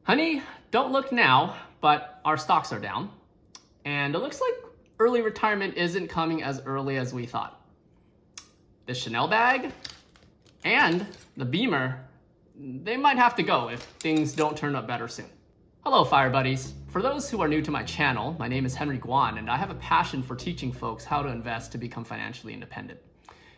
Honey, don't look now, but our stocks are down. And it looks like early retirement isn't coming as early as we thought. The Chanel bag and the Beamer, they might have to go if things don't turn up better soon. Hello, Fire Buddies. For those who are new to my channel, my name is Henry Guan, and I have a passion for teaching folks how to invest to become financially independent.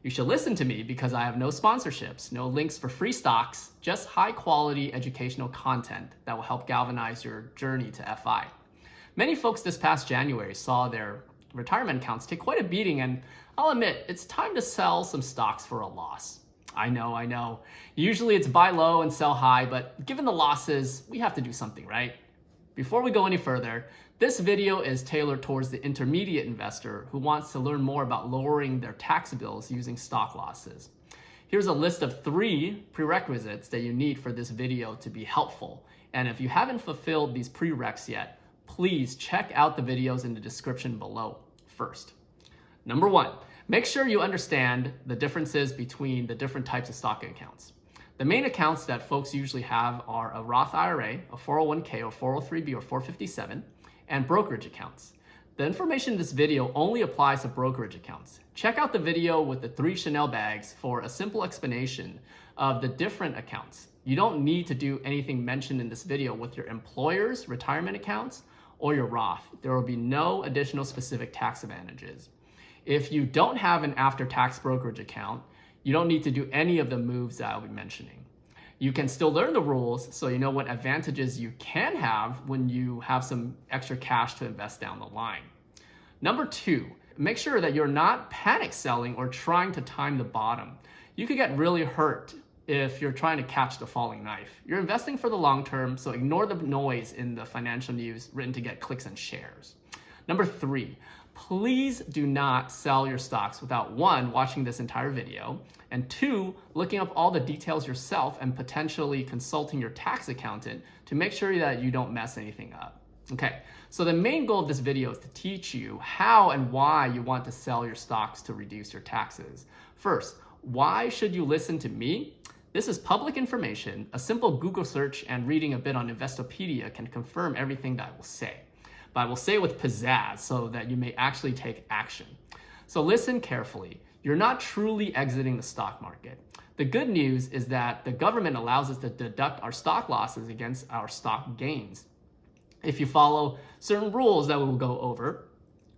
You should listen to me because I have no sponsorships, no links for free stocks, just high quality educational content that will help galvanize your journey to FI. Many folks this past January saw their retirement accounts take quite a beating, and I'll admit, it's time to sell some stocks for a loss. I know. Usually it's buy low and sell high, but given the losses, we have to do something, right? Before we go any further, this video is tailored towards the intermediate investor who wants to learn more about lowering their tax bills using stock losses. Here's a list of 3 prerequisites that you need for this video to be helpful. And if you haven't fulfilled these prereqs yet, please check out the videos in the description below first. Number 1, make sure you understand the differences between the different types of stock accounts. The main accounts that folks usually have are a Roth IRA, a 401k or 403b or 457, and brokerage accounts. The information in this video only applies to brokerage accounts. Check out the video with the 3 Chanel bags for a simple explanation of the different accounts. You don't need to do anything mentioned in this video with your employer's retirement accounts or your Roth. There will be no additional specific tax advantages. If you don't have an after-tax brokerage account, you don't need to do any of the moves that I'll be mentioning. You can still learn the rules so you know what advantages you can have when you have some extra cash to invest down the line. Number 2, make sure that you're not panic selling or trying to time the bottom. You could get really hurt if you're trying to catch the falling knife. You're investing for the long term, so ignore the noise in the financial news written to get clicks and shares. Number 3, please do not sell your stocks without 1, watching this entire video, and 2, looking up all the details yourself and potentially consulting your tax accountant to make sure that you don't mess anything up. Okay, so the main goal of this video is to teach you how and why you want to sell your stocks to reduce your taxes. First, why should you listen to me? This is public information. A simple Google search and reading a bit on Investopedia can confirm everything that I will say. But I will say it with pizzazz so that you may actually take action. So listen carefully. You're not truly exiting the stock market. The good news is that the government allows us to deduct our stock losses against our stock gains if you follow certain rules that we will go over,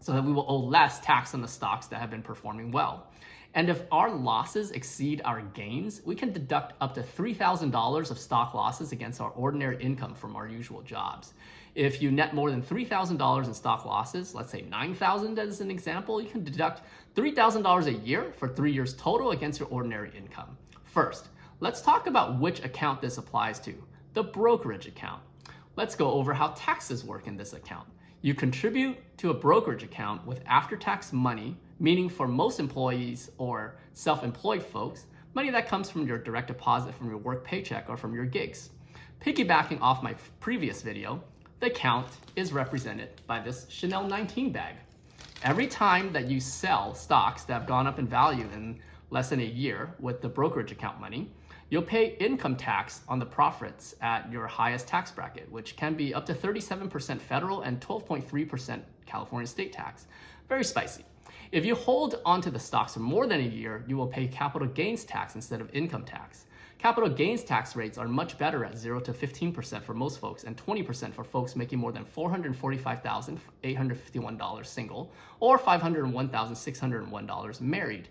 so that we will owe less tax on the stocks that have been performing well. And if our losses exceed our gains, we can deduct up to $3,000 of stock losses against our ordinary income from our usual jobs. If you net more than $3,000 in stock losses, let's say $9,000 as an example, you can deduct $3,000 a year for 3 years total against your ordinary income. First, let's talk about which account this applies to, the brokerage account. Let's go over how taxes work in this account. You contribute to a brokerage account with after-tax money, meaning for most employees or self-employed folks, money that comes from your direct deposit from your work paycheck or from your gigs. Piggybacking off my previous video, the account is represented by this Chanel 19 bag. Every time that you sell stocks that have gone up in value in less than a year with the brokerage account money, you'll pay income tax on the profits at your highest tax bracket, which can be up to 37% federal and 12.3% California state tax. Very spicy. If you hold onto the stocks for more than a year, you will pay capital gains tax instead of income tax. Capital gains tax rates are much better at 0 to 15% for most folks and 20% for folks making more than $445,851 single or $501,601 married.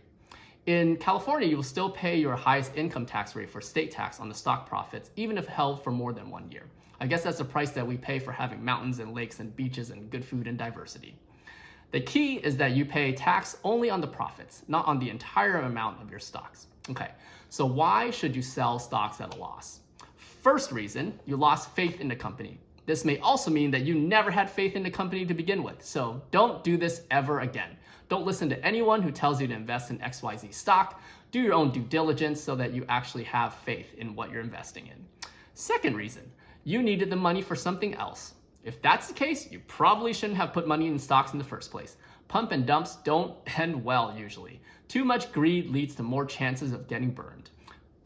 In California, you will still pay your highest income tax rate for state tax on the stock profits, even if held for more than 1 year. I guess that's the price that we pay for having mountains and lakes and beaches and good food and diversity. The key is that you pay tax only on the profits, not on the entire amount of your stocks. Okay, so why should you sell stocks at a loss? First reason, you lost faith in the company. This may also mean that you never had faith in the company to begin with, so don't do this ever again. Don't listen to anyone who tells you to invest in XYZ stock. Do your own due diligence so that you actually have faith in what you're investing in. Second reason, you needed the money for something else. If that's the case, you probably shouldn't have put money in stocks in the first place. Pump and dumps don't end well usually. Too much greed leads to more chances of getting burned.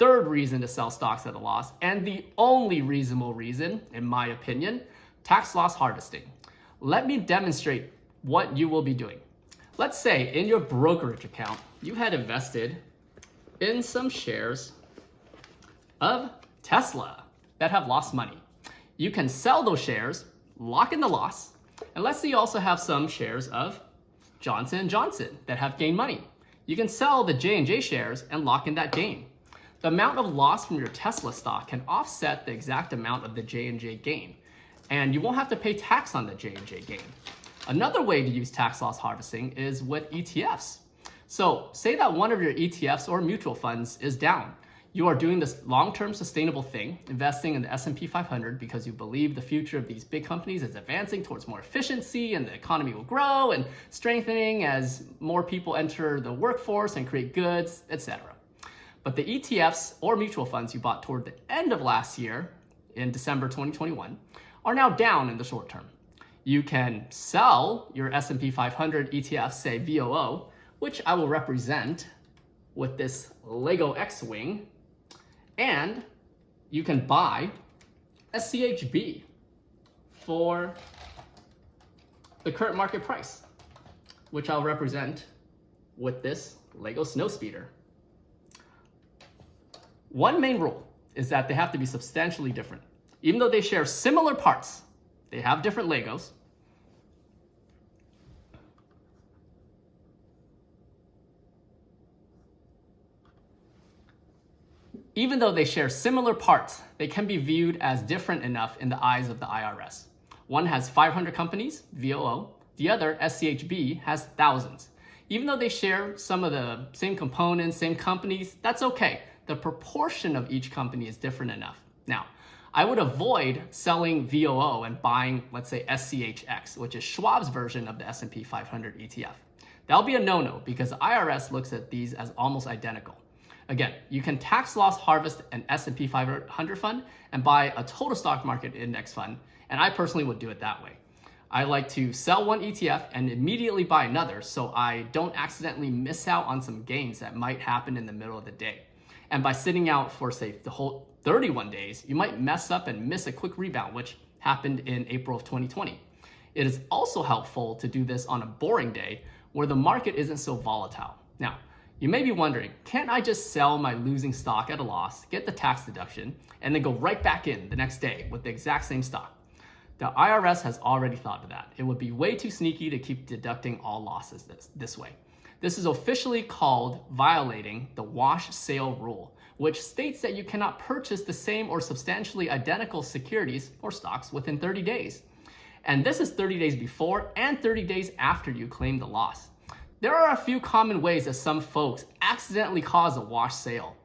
third reason to sell stocks at a loss, and the only reasonable reason, in my opinion, tax loss harvesting. Let me demonstrate what you will be doing. Let's say in your brokerage account, you had invested in some shares of Tesla that have lost money. You can sell those shares, lock in the loss, and let's say you also have some shares of Johnson & Johnson that have gained money. You can sell the J&J shares and lock in that gain. The amount of loss from your Tesla stock can offset the exact amount of the J&J gain, and you won't have to pay tax on the J&J gain. Another way to use tax loss harvesting is with ETFs. So say that one of your ETFs or mutual funds is down. You are doing this long-term sustainable thing, investing in the S&P 500 because you believe the future of these big companies is advancing towards more efficiency and the economy will grow and strengthening as more people enter the workforce and create goods, etc. But the ETFs or mutual funds you bought toward the end of last year, in December 2021, are now down in the short term. You can sell your S&P 500 ETF, say VOO, which I will represent with this Lego X-Wing, and you can buy SCHB for the current market price, which I'll represent with this Lego Snowspeeder. One main rule is that they have to be substantially different. Even though they share similar parts, they have different Legos. Even though they share similar parts, they can be viewed as different enough in the eyes of the IRS. One has 500 companies, VOO. The other, SCHB, has thousands. Even though they share some of the same components, same companies, that's okay. The proportion of each company is different enough. Now, I would avoid selling VOO and buying, let's say, SCHX, which is Schwab's version of the S&P 500 ETF. That'll be a no-no because the IRS looks at these as almost identical. Again, you can tax loss harvest an S&P 500 fund and buy a total stock market index fund, and I personally would do it that way. I like to sell one ETF and immediately buy another so I don't accidentally miss out on some gains that might happen in the middle of the day. And by sitting out for, say, the whole 31 days, you might mess up and miss a quick rebound, which happened in April of 2020. It is also helpful to do this on a boring day where the market isn't so volatile. Now, you may be wondering, can't I just sell my losing stock at a loss, get the tax deduction, and then go right back in the next day with the exact same stock? The IRS has already thought of that. It would be way too sneaky to keep deducting all losses this way. This is officially called violating the wash sale rule, which states that you cannot purchase the same or substantially identical securities or stocks within 30 days. And this is 30 days before and 30 days after you claim the loss. There are a few common ways that some folks accidentally cause a wash sale.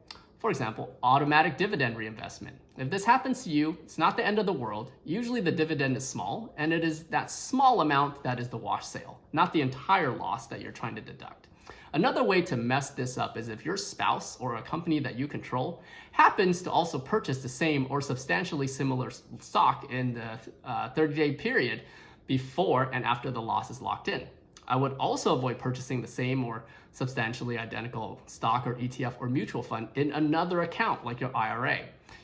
For example, automatic dividend reinvestment. If this happens to you, it's not the end of the world. Usually the dividend is small, and it is that small amount that is the wash sale, not the entire loss that you're trying to deduct. Another way to mess this up is if your spouse or a company that you control happens to also purchase the same or substantially similar stock in the 30-day period before and after the loss is locked in. I would also avoid purchasing the same or substantially identical stock or ETF or mutual fund in another account like your IRA.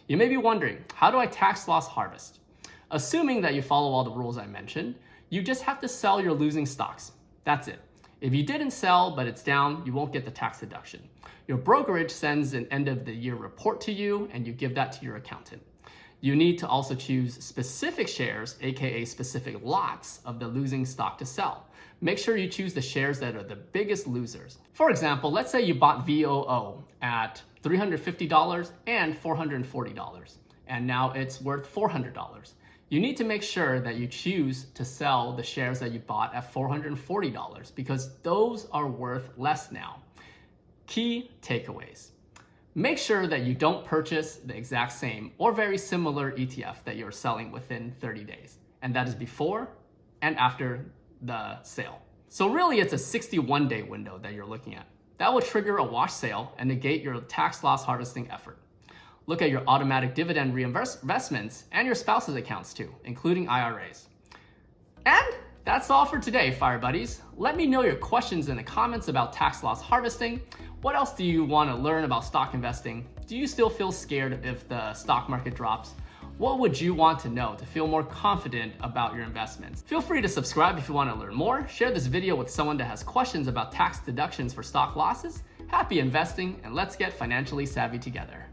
You may be wondering, how do I tax loss harvest? Assuming that you follow all the rules I mentioned, you just have to sell your losing stocks. That's it. If you didn't sell but it's down, you won't get the tax deduction. Your brokerage sends an end of the year report to you and you give that to your accountant. You need to also choose specific shares, aka specific lots of the losing stock to sell. Make sure you choose the shares that are the biggest losers. For example, let's say you bought VOO at $350 and $440, and now it's worth $400. You need to make sure that you choose to sell the shares that you bought at $440 because those are worth less now. Key takeaways. Make sure that you don't purchase the exact same or very similar ETF that you're selling within 30 days, and that is before and after the sale. So really it's a 61-day window that you're looking at. That will trigger a wash sale and negate your tax loss harvesting effort. Look at your automatic dividend reinvestments and your spouse's accounts too, including IRAs. And that's all for today, Fire Buddies. Let me know your questions in the comments about tax loss harvesting. What else do you want to learn about stock investing? Do Do you still feel scared if the stock market drops? What would you want to know to feel more confident about your investments? Feel free to subscribe if you want to learn more. Share this video with someone that has questions about tax deductions for stock losses. Happy investing, and let's get financially savvy together.